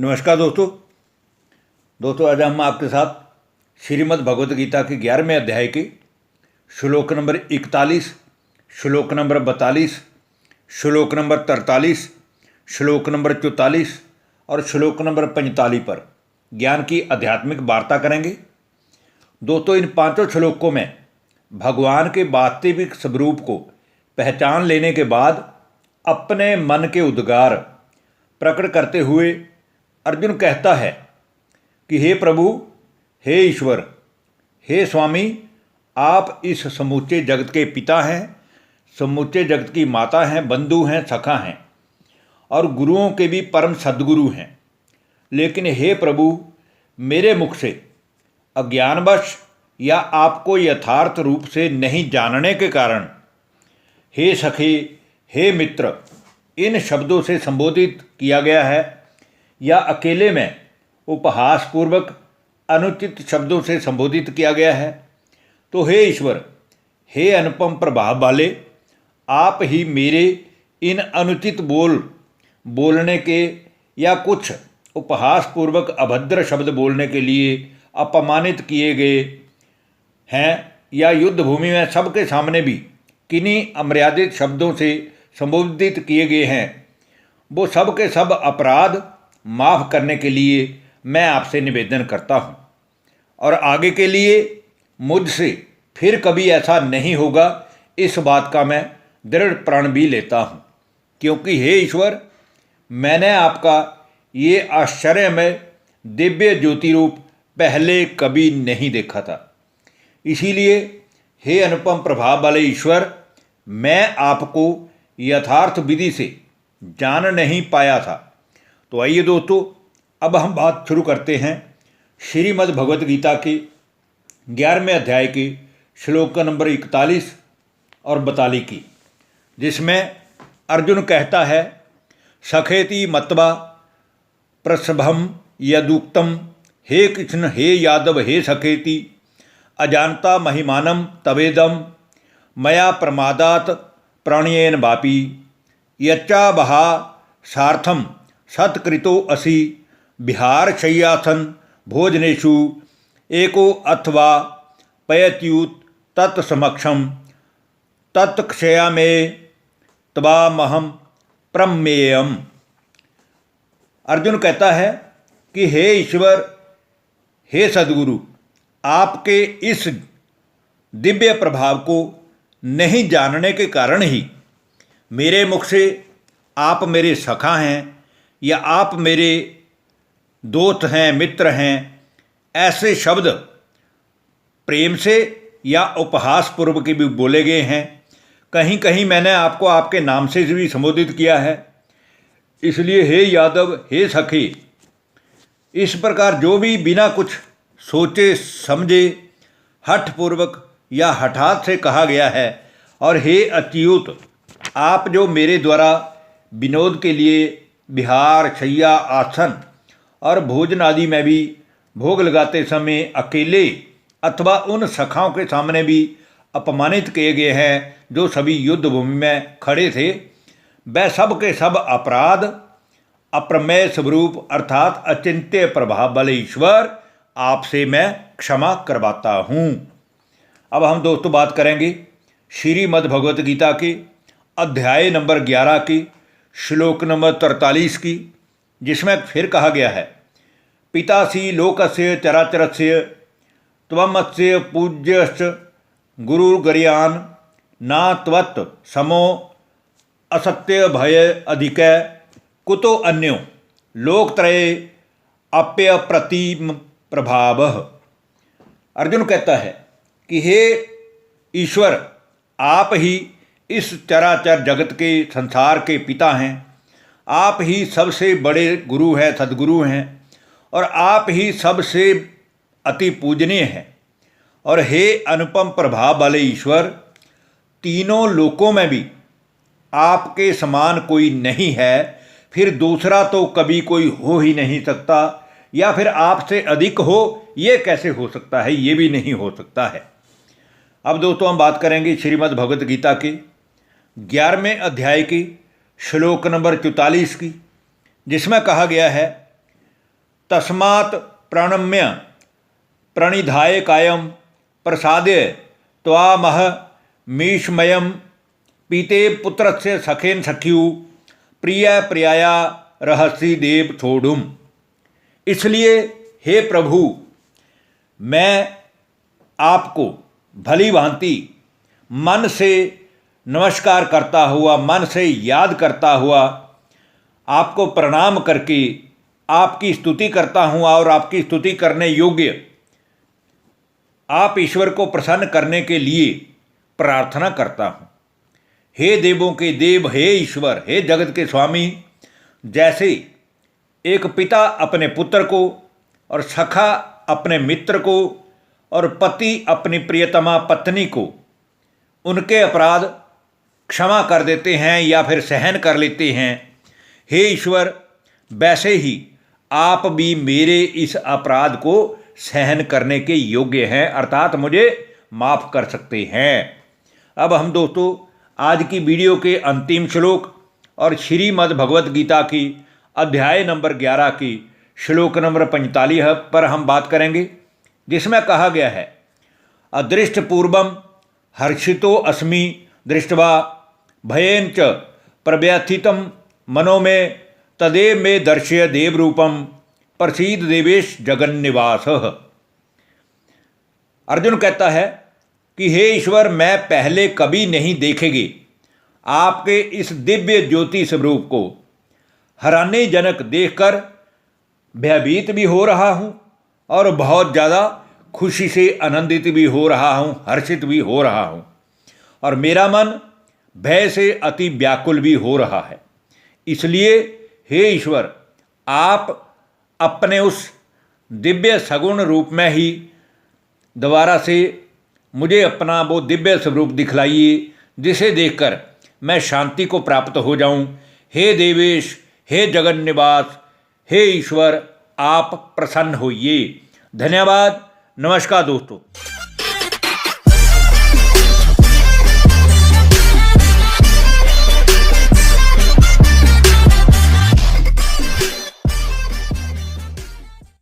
नमस्कार दोस्तों आज हम आपके साथ श्रीमद् भगवत गीता के 11वें अध्याय के श्लोक नंबर 41, श्लोक नंबर 42, श्लोक नंबर 43, श्लोक नंबर 44 और श्लोक नंबर 45 पर ज्ञान की आध्यात्मिक वार्ता करेंगे। दोस्तों, इन पांचों श्लोकों में भगवान के वास्तविक स्वरूप को पहचान लेने के बाद अपने मन के उद्गार प्रकट करते हुए अर्जुन कहता है कि हे प्रभु, हे ईश्वर, हे स्वामी, आप इस समूचे जगत के पिता हैं, समूचे जगत की माता हैं, बंधु हैं, सखा हैं और गुरुओं के भी परम सद्गुरु हैं। लेकिन हे प्रभु, मेरे मुख से अज्ञानवश या आपको यथार्थ रूप से नहीं जानने के कारण हे सखे, हे मित्र इन शब्दों से संबोधित किया गया है या अकेले में उपहासपूर्वक अनुचित शब्दों से संबोधित किया गया है। तो हे ईश्वर, हे अनुपम प्रभाव वाले, आप ही मेरे इन अनुचित बोलने के या कुछ उपहासपूर्वक अभद्र शब्द बोलने के लिए अपमानित किए गए हैं या युद्ध भूमि में सबके सामने भी किन्हीं अमर्यादित शब्दों से संबोधित किए गए हैं, वो सब के सब अपराध माफ़ करने के लिए मैं आपसे निवेदन करता हूँ और आगे के लिए मुझसे फिर कभी ऐसा नहीं होगा, इस बात का मैं दृढ़ प्रण भी लेता हूँ। क्योंकि हे ईश्वर, मैंने आपका ये आश्चर्यमय दिव्य ज्योति रूप पहले कभी नहीं देखा था। इसीलिए हे अनुपम प्रभाव वाले ईश्वर, मैं आपको यथार्थ विधि से जान नहीं पाया था। तो आइए दोस्तों, अब हम बात शुरू करते हैं श्रीमद् भगवत गीता के 11वें अध्याय के श्लोक नंबर 41 और 42 की, जिसमें अर्जुन कहता है, सखेति मत्वा प्रसभम यदुक्तम, हे कृष्ण, हे यादव, हे सखेति अजानता महिमानम तवेदम मया प्रमादात प्रणयेन वापि यच्चा बहा सार्थम सत्कृतो असि विहार शय्यासन भोजनेषु एको अथवा पयत्युत तत्समक्षम तत्क्षयामे त्वामहम प्रमेयम। अर्जुन कहता है कि हे ईश्वर, हे सद्गुरु, आपके इस दिव्य प्रभाव को नहीं जानने के कारण ही मेरे मुख से आप मेरे सखा हैं या आप मेरे दोस्त हैं, मित्र हैं, ऐसे शब्द प्रेम से या उपहास पूर्व के भी बोले गए हैं। कहीं कहीं मैंने आपको आपके नाम से भी संबोधित किया है। इसलिए हे यादव, हे सखे, इस प्रकार जो भी बिना कुछ सोचे समझे हठपूर्वक या हठात से कहा गया है। और हे अच्युत, आप जो मेरे द्वारा विनोद के लिए विहार, शैया, आसन और भोजन आदि में भी भोग लगाते समय अकेले अथवा उन सखाओं के सामने भी अपमानित किए गए हैं, जो सभी युद्ध भूमि में खड़े थे, वह सब के सब अपराध अप्रमेय स्वरूप अर्थात अचिंत्य प्रभाव वाले ईश्वर, आपसे मैं क्षमा करवाता हूँ। अब हम दोस्तों बात करेंगे श्रीमद् भगवत गीता के अध्याय नंबर 11 की श्लोक नंबर 43 की, जिसमें फिर कहा गया है, पितासी लोकस्य चराचरस्य त्वमस्य पूज्यश्च गुरुर्गरीयान् न त्वत् समो असत्य भय अधिक कुतो अन्यो लोकत्रये अप्यप्रतिम प्रभावः। अर्जुन कहता है कि हे ईश्वर, आप ही इस चराचर जगत के संसार के पिता हैं, आप ही सबसे बड़े गुरु हैं, सद्गुरु हैं और आप ही सबसे अति पूजनीय हैं। और हे अनुपम प्रभाव वाले ईश्वर, तीनों लोकों में भी आपके समान कोई नहीं है, फिर दूसरा तो कभी कोई हो ही नहीं सकता, या फिर आपसे अधिक हो ये कैसे हो सकता है, ये भी नहीं हो सकता है। अब दोस्तों हम बात करेंगे श्रीमद् भगवत गीता के 11वें अध्याय की श्लोक नंबर 44 की, जिसमें कहा गया है तस्मात् प्रणम्य प्रणिधाय कायम प्रसाद्य त्वामह मीशमयम पीते पुत्रस्य सखेन सख्यु प्रिय प्रियाया रहस्य देव छोड़ुम। इसलिए हे प्रभु, मैं आपको भली भांति मन से नमस्कार करता हुआ, मन से याद करता हुआ, आपको प्रणाम करके आपकी स्तुति करता हूँ और आपकी स्तुति करने योग्य आप ईश्वर को प्रसन्न करने के लिए प्रार्थना करता हूँ। हे देवों के देव, हे ईश्वर, हे जगत के स्वामी, जैसे एक पिता अपने पुत्र को और सखा अपने मित्र को और पति अपनी प्रियतमा पत्नी को उनके अपराध क्षमा कर देते हैं या फिर सहन कर लेते हैं, हे ईश्वर, वैसे ही आप भी मेरे इस अपराध को सहन करने के योग्य हैं, अर्थात मुझे माफ़ कर सकते हैं। अब हम दोस्तों आज की वीडियो के अंतिम श्लोक और श्रीमद् भगवत गीता की अध्याय नंबर 11 की श्लोक नंबर 45 पर हम बात करेंगे, जिसमें कहा गया है, अदृष्टपूर्वम हर्षितो अस्मि दृष्ट्वा भयेन च प्रव्यथितं मनो में तदेव में दर्शय देवरूपम प्रसीद देवेश जगन्निवास। अर्जुन कहता है कि हे ईश्वर, मैं पहले कभी नहीं देखेगी आपके इस दिव्य ज्योति स्वरूप को हैरानी जनक देखकर भयभीत भी हो रहा हूँ और बहुत ज़्यादा खुशी से आनंदित भी हो रहा हूँ, हर्षित भी हो रहा हूँ, और मेरा मन भय से अति व्याकुल भी हो रहा है। इसलिए हे ईश्वर, आप अपने उस दिव्य सगुण रूप में ही दोबारा से मुझे अपना वो दिव्य स्वरूप दिखलाइए, जिसे देखकर मैं शांति को प्राप्त हो जाऊं। हे देवेश, हे जगन्निवास, हे ईश्वर, आप प्रसन्न होइए। धन्यवाद। नमस्कार दोस्तों।